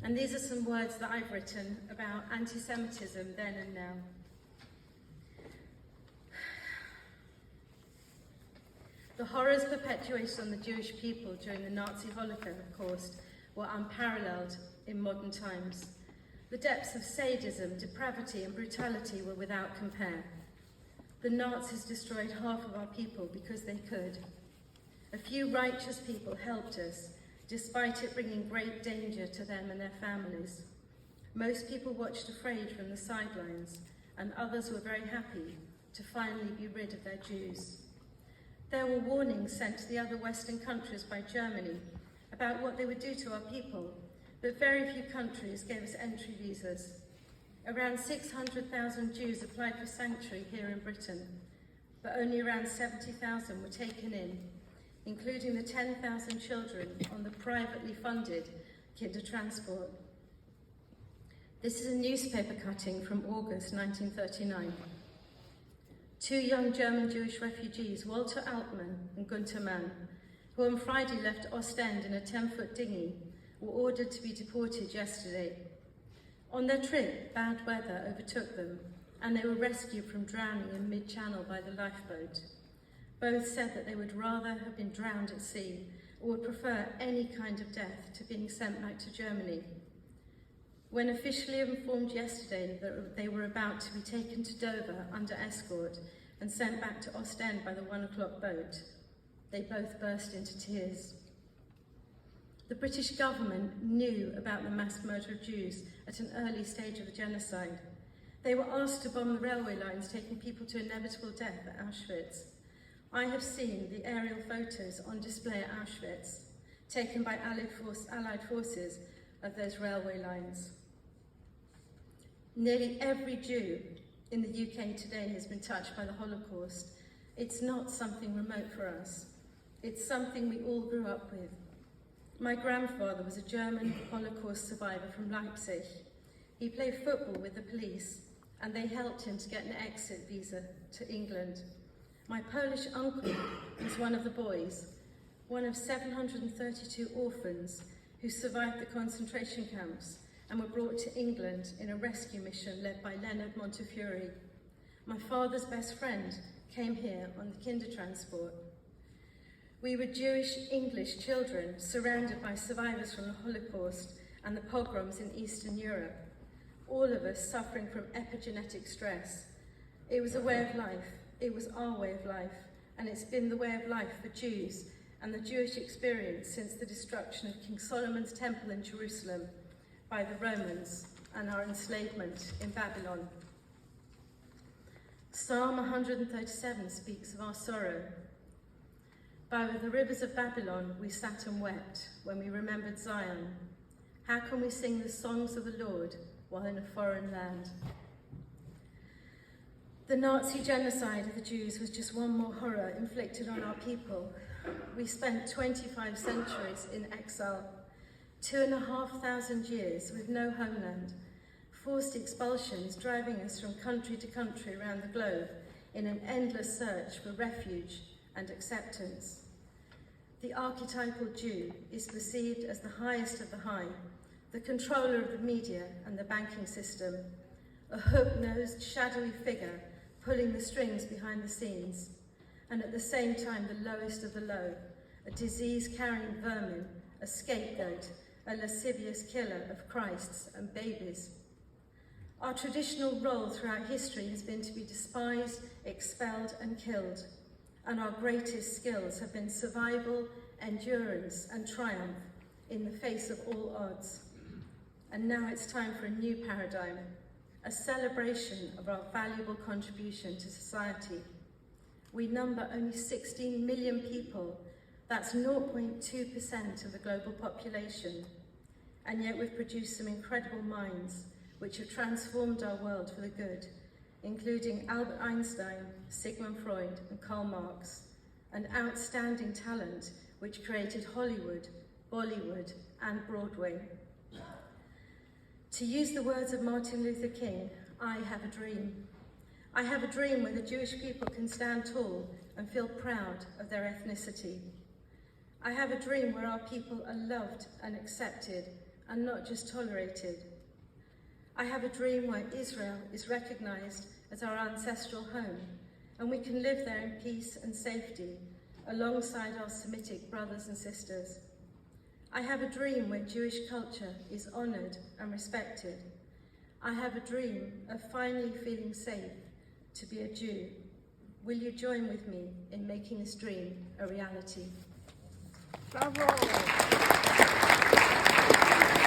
And these are some words that I've written about anti-Semitism then and now. The horrors perpetuated on the Jewish people during the Nazi Holocaust were unparalleled in modern times. The depths of sadism, depravity and brutality were without compare. The Nazis destroyed half of our people because they could. A few righteous people helped us, despite it bringing great danger to them and their families. Most people watched afraid from the sidelines, and others were very happy to finally be rid of their Jews. There were warnings sent to the other Western countries by Germany about what they would do to our people, but very few countries gave us entry visas. Around 600,000 Jews applied for sanctuary here in Britain, but only around 70,000 were taken in, including the 10,000 children on the privately funded kinder transport. This is a newspaper cutting from August 1939. Two young German Jewish refugees, Walter Altmann and Gunther Mann, who on Friday left Ostend in a 10-foot dinghy, were ordered to be deported yesterday. On their trip, bad weather overtook them, and they were rescued from drowning in mid-channel by the lifeboat. Both said that they would rather have been drowned at sea, or would prefer any kind of death to being sent back to Germany. When officially informed yesterday that they were about to be taken to Dover under escort and sent back to Ostend by the 1 o'clock boat, they both burst into tears. The British government knew about the mass murder of Jews at an early stage of the genocide. They were asked to bomb the railway lines, taking people to inevitable death at Auschwitz. I have seen the aerial photos on display at Auschwitz, taken by Allied forces of those railway lines. Nearly every Jew in the UK today has been touched by the Holocaust. It's not something remote for us. It's something we all grew up with. My grandfather was a German Holocaust survivor from Leipzig. He played football with the police, and they helped him to get an exit visa to England. My Polish uncle was one of the boys, one of 732 orphans who survived the concentration camps and were brought to England in a rescue mission led by Leonard Montefiore. My father's best friend came here on the kinder transport. We were Jewish English children surrounded by survivors from the Holocaust and the pogroms in Eastern Europe, all of us suffering from epigenetic stress. It was a way of life. It was our way of life, and it's been the way of life for Jews and the Jewish experience since the destruction of King Solomon's temple in Jerusalem by the Romans and our enslavement in Babylon. Psalm 137 speaks of our sorrow. By the rivers of Babylon we sat and wept when we remembered Zion. How can we sing the songs of the Lord while in a foreign land? The Nazi genocide of the Jews was just one more horror inflicted on our people. We spent 25 centuries in exile, 2,500 years with no homeland, forced expulsions driving us from country to country around the globe in an endless search for refuge and acceptance. The archetypal Jew is perceived as the highest of the high, the controller of the media and the banking system, a hook-nosed, shadowy figure pulling the strings behind the scenes, and at the same time the lowest of the low, a disease-carrying vermin, a scapegoat, a lascivious killer of Christs and babies. Our traditional role throughout history has been to be despised, expelled and killed, and our greatest skills have been survival, endurance and triumph in the face of all odds. And now it's time for a new paradigm, a celebration of our valuable contribution to society. We number only 16 million people, that's 0.2% of the global population, and yet we've produced some incredible minds which have transformed our world for the good, including Albert Einstein, Sigmund Freud and Karl Marx, an outstanding talent which created Hollywood, Bollywood and Broadway. To use the words of Martin Luther King, I have a dream. I have a dream where the Jewish people can stand tall and feel proud of their ethnicity. I have a dream where our people are loved and accepted and not just tolerated. I have a dream where Israel is recognised as our ancestral home, and we can live there in peace and safety alongside our Semitic brothers and sisters. I have a dream where Jewish culture is honoured and respected. I have a dream of finally feeling safe to be a Jew. Will you join with me in making this dream a reality? Bravo!